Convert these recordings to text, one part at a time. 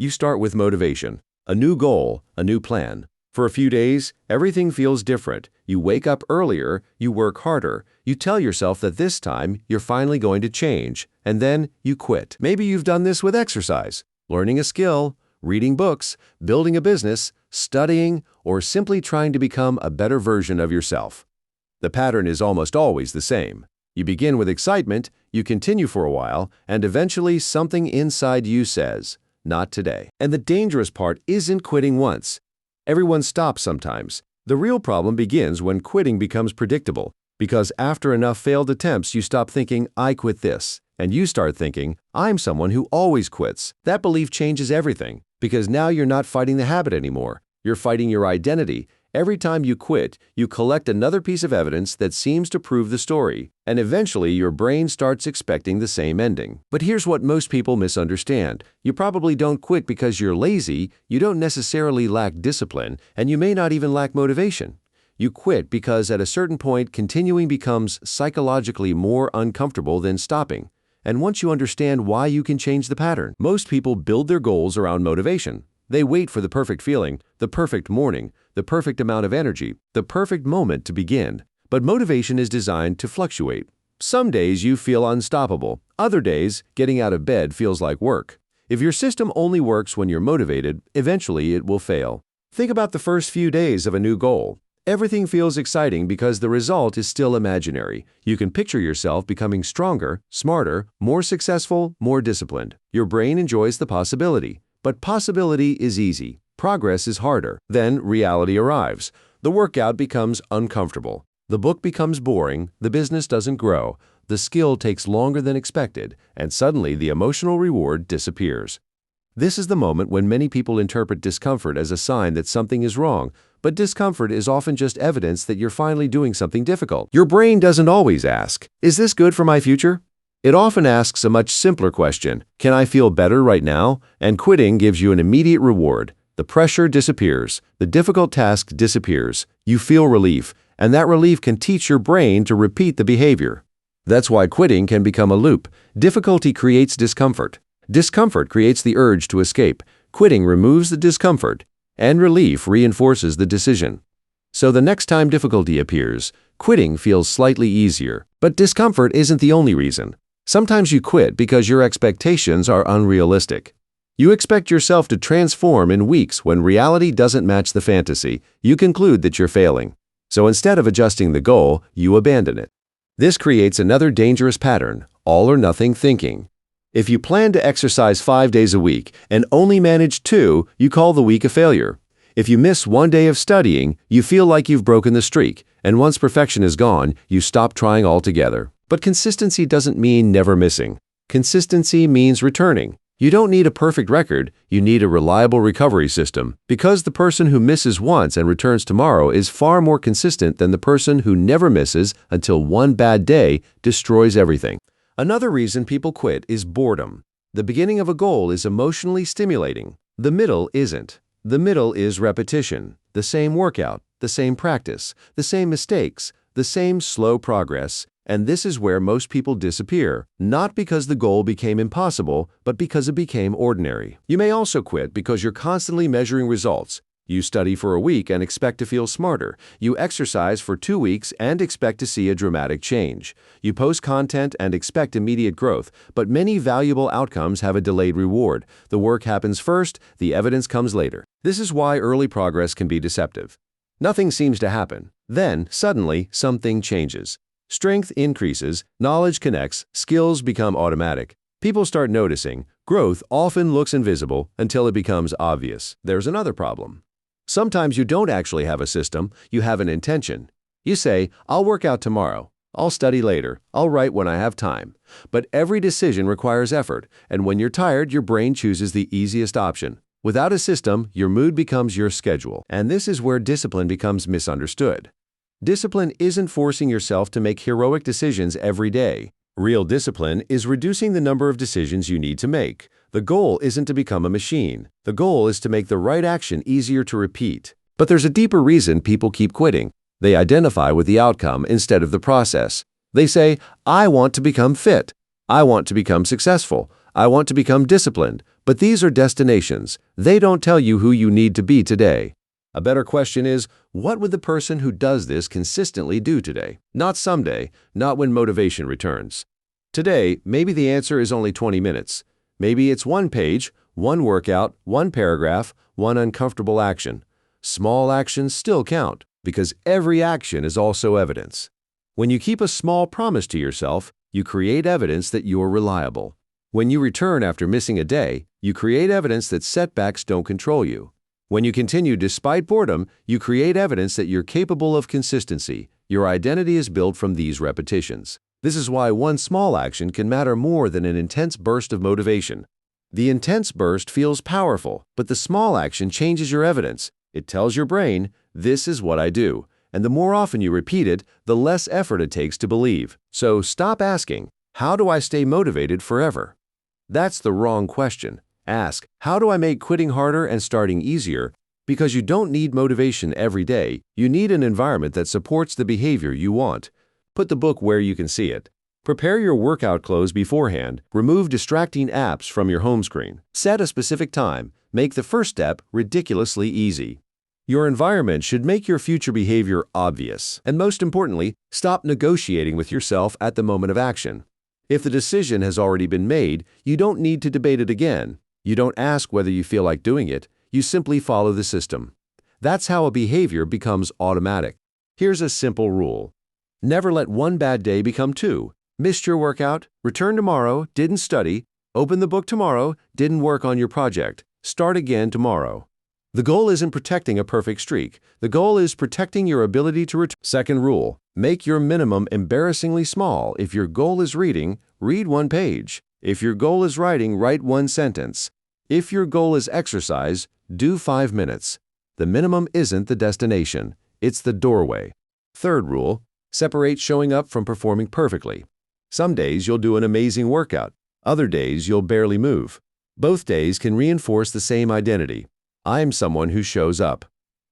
You start with motivation, a new goal, a new plan. For a few days, everything feels different. You wake up earlier, you work harder, you tell yourself that this time you're finally going to change, and then you quit. Maybe you've done this with exercise, learning a skill, reading books, building a business, studying, or simply trying to become a better version of yourself. The pattern is almost always the same. You begin with excitement, you continue for a while, and eventually something inside you says, "Not today." And the dangerous part isn't quitting once. Everyone stops sometimes. The real problem begins when quitting becomes predictable, because after enough failed attempts, you stop thinking, "I quit this," and you start thinking, "I'm someone who always quits." That belief changes everything, because now you're not fighting the habit anymore. You're fighting your identity. Every time you quit, you collect another piece of evidence that seems to prove the story, and eventually your brain starts expecting the same ending. But here's what most people misunderstand. You probably don't quit because you're lazy, you don't necessarily lack discipline, and you may not even lack motivation. You quit because at a certain point, continuing becomes psychologically more uncomfortable than stopping. And once you understand why, you can change the pattern. Most people build their goals around motivation. They wait for the perfect feeling, the perfect morning, the perfect amount of energy, the perfect moment to begin. But motivation is designed to fluctuate. Some days you feel unstoppable. Other days, getting out of bed feels like work. If your system only works when you're motivated, eventually it will fail. Think about the first few days of a new goal. Everything feels exciting because the result is still imaginary. You can picture yourself becoming stronger, smarter, more successful, more disciplined. Your brain enjoys the possibility. But possibility is easy. Progress is harder. Then reality arrives. The workout becomes uncomfortable. The book becomes boring. The business doesn't grow. The skill takes longer than expected. And suddenly the emotional reward disappears. This is the moment when many people interpret discomfort as a sign that something is wrong. But discomfort is often just evidence that you're finally doing something difficult. Your brain doesn't always ask, "Is this good for my future?" It often asks a much simpler question, "Can I feel better right now?" And quitting gives you an immediate reward. The pressure disappears. The difficult task disappears. You feel relief, and that relief can teach your brain to repeat the behavior. That's why quitting can become a loop. Difficulty creates discomfort. Discomfort creates the urge to escape. Quitting removes the discomfort, and relief reinforces the decision. So the next time difficulty appears, quitting feels slightly easier. But discomfort isn't the only reason. Sometimes you quit because your expectations are unrealistic. You expect yourself to transform in weeks when reality doesn't match the fantasy. You conclude that you're failing. So instead of adjusting the goal, you abandon it. This creates another dangerous pattern, all or nothing thinking. If you plan to exercise 5 days a week and only manage 2, you call the week a failure. If you miss 1 day of studying, you feel like you've broken the streak, and once perfection is gone, you stop trying altogether. But consistency doesn't mean never missing. Consistency means returning. You don't need a perfect record, you need a reliable recovery system, because the person who misses once and returns tomorrow is far more consistent than the person who never misses until one bad day destroys everything. Another reason people quit is boredom. The beginning of a goal is emotionally stimulating. The middle isn't. The middle is repetition, the same workout, the same practice, the same mistakes, the same slow progress. And this is where most people disappear, not because the goal became impossible, but because it became ordinary. You may also quit because you're constantly measuring results. You study for a week and expect to feel smarter. You exercise for 2 weeks and expect to see a dramatic change. You post content and expect immediate growth, but many valuable outcomes have a delayed reward. The work happens first, the evidence comes later. This is why early progress can be deceptive. Nothing seems to happen. Then, suddenly, something changes. Strength increases, knowledge connects, skills become automatic. People start noticing. Growth often looks invisible until it becomes obvious. There's another problem. Sometimes you don't actually have a system, you have an intention. You say, "I'll work out tomorrow. I'll study later. I'll write when I have time." But every decision requires effort, and when you're tired, your brain chooses the easiest option. Without a system, your mood becomes your schedule, and this is where discipline becomes misunderstood. Discipline isn't forcing yourself to make heroic decisions every day. Real discipline is reducing the number of decisions you need to make. The goal isn't to become a machine. The goal is to make the right action easier to repeat. But there's a deeper reason people keep quitting. They identify with the outcome instead of the process. They say, "I want to become fit. I want to become successful. I want to become disciplined, but these are destinations. They don't tell you who you need to be today. A better question is, what would the person who does this consistently do today? Not someday, not when motivation returns. Today, maybe the answer is only 20 minutes. Maybe it's one page, one workout, one paragraph, one uncomfortable action. Small actions still count, because every action is also evidence. When you keep a small promise to yourself, you create evidence that you're reliable. When you return after missing a day, you create evidence that setbacks don't control you. When you continue despite boredom, you create evidence that you're capable of consistency. Your identity is built from these repetitions. This is why one small action can matter more than an intense burst of motivation. The intense burst feels powerful, but the small action changes your evidence. It tells your brain, this is what I do. And the more often you repeat it, the less effort it takes to believe. So stop asking, how do I stay motivated forever? That's the wrong question. Ask, how do I make quitting harder and starting easier? Because you don't need motivation every day. You need an environment that supports the behavior you want. Put the book where you can see it. Prepare your workout clothes beforehand. Remove distracting apps from your home screen. Set a specific time. Make the first step ridiculously easy. Your environment should make your future behavior obvious. And most importantly, stop negotiating with yourself at the moment of action. If the decision has already been made, you don't need to debate it again. You don't ask whether you feel like doing it. You simply follow the system. That's how a behavior becomes automatic. Here's a simple rule. Never let one bad day become two. Missed your workout, return tomorrow, didn't study, open the book tomorrow, didn't work on your project. Start again tomorrow. The goal isn't protecting a perfect streak. The goal is protecting your ability to return. Second rule, make your minimum embarrassingly small. If your goal is reading, read one page. If your goal is writing, write one sentence. If your goal is exercise, do 5 minutes. The minimum isn't the destination. It's the doorway. Third rule, separate showing up from performing perfectly. Some days you'll do an amazing workout. Other days you'll barely move. Both days can reinforce the same identity. I'm someone who shows up.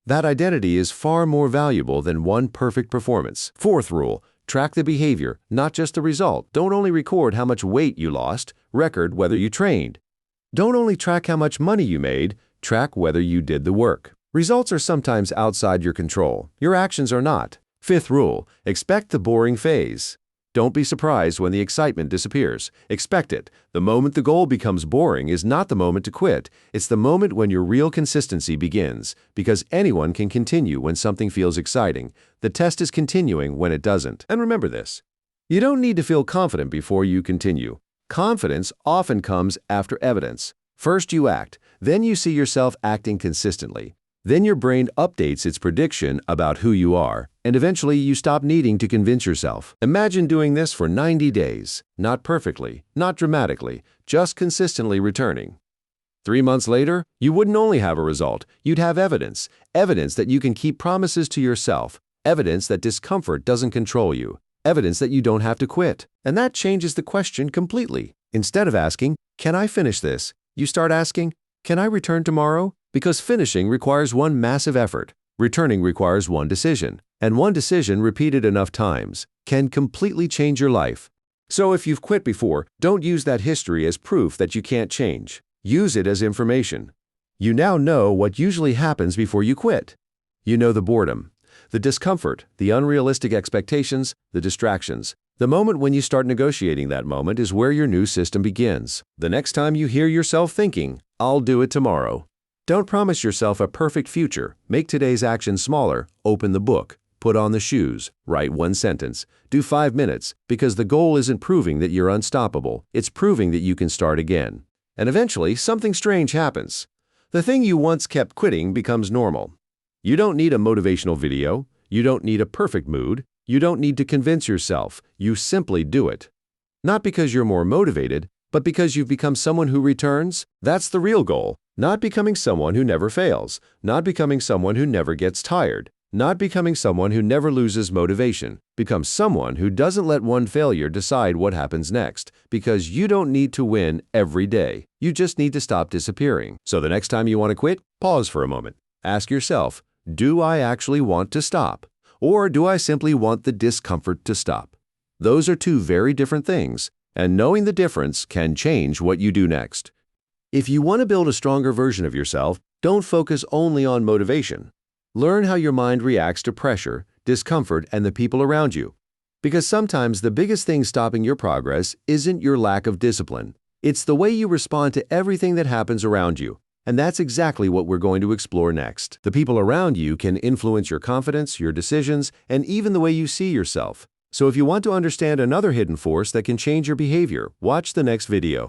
That identity is far more valuable than one perfect performance. Fourth rule, track the behavior, not just the result. Don't only record how much weight you lost, record whether you trained. Don't only track how much money you made, track whether you did the work. Results are sometimes outside your control. Your actions are not. Fifth rule, expect the boring phase. Don't be surprised when the excitement disappears. Expect it. The moment the goal becomes boring is not the moment to quit. It's the moment when your real consistency begins, because anyone can continue when something feels exciting. The test is continuing when it doesn't. And remember this. You don't need to feel confident before you continue. Confidence often comes after evidence. First you act, then you see yourself acting consistently. Then your brain updates its prediction about who you are, and eventually you stop needing to convince yourself. Imagine doing this for 90 days. Not perfectly, not dramatically, just consistently returning. 3 months later, you wouldn't only have a result, you'd have evidence. Evidence that you can keep promises to yourself. Evidence that discomfort doesn't control you. Evidence that you don't have to quit. And that changes the question completely. Instead of asking, can I finish this? You start asking, can I return tomorrow? Because finishing requires one massive effort. Returning requires one decision. And one decision repeated enough times can completely change your life. So if you've quit before, don't use that history as proof that you can't change. Use it as information. You now know what usually happens before you quit. You know the boredom, the discomfort, the unrealistic expectations, the distractions. The moment when you start negotiating that moment is where your new system begins. The next time you hear yourself thinking, I'll do it tomorrow. Don't promise yourself a perfect future. Make today's action smaller. Open the book. Put on the shoes. Write one sentence. Do 5 minutes, because the goal isn't proving that you're unstoppable. It's proving that you can start again. And eventually, something strange happens. The thing you once kept quitting becomes normal. You don't need a motivational video. You don't need a perfect mood. You don't need to convince yourself. You simply do it. Not because you're more motivated, but because you've become someone who returns. That's the real goal. Not becoming someone who never fails. Not becoming someone who never gets tired. Not becoming someone who never loses motivation. Become someone who doesn't let one failure decide what happens next, because you don't need to win every day. You just need to stop disappearing. So the next time you want to quit, pause for a moment. Ask yourself, do I actually want to stop? Or do I simply want the discomfort to stop? Those are two very different things, and knowing the difference can change what you do next. If you want to build a stronger version of yourself, don't focus only on motivation. Learn how your mind reacts to pressure, discomfort, and the people around you. Because sometimes the biggest thing stopping your progress isn't your lack of discipline. It's the way you respond to everything that happens around you. And that's exactly what we're going to explore next. The people around you can influence your confidence, your decisions, and even the way you see yourself. So if you want to understand another hidden force that can change your behavior, watch the next video.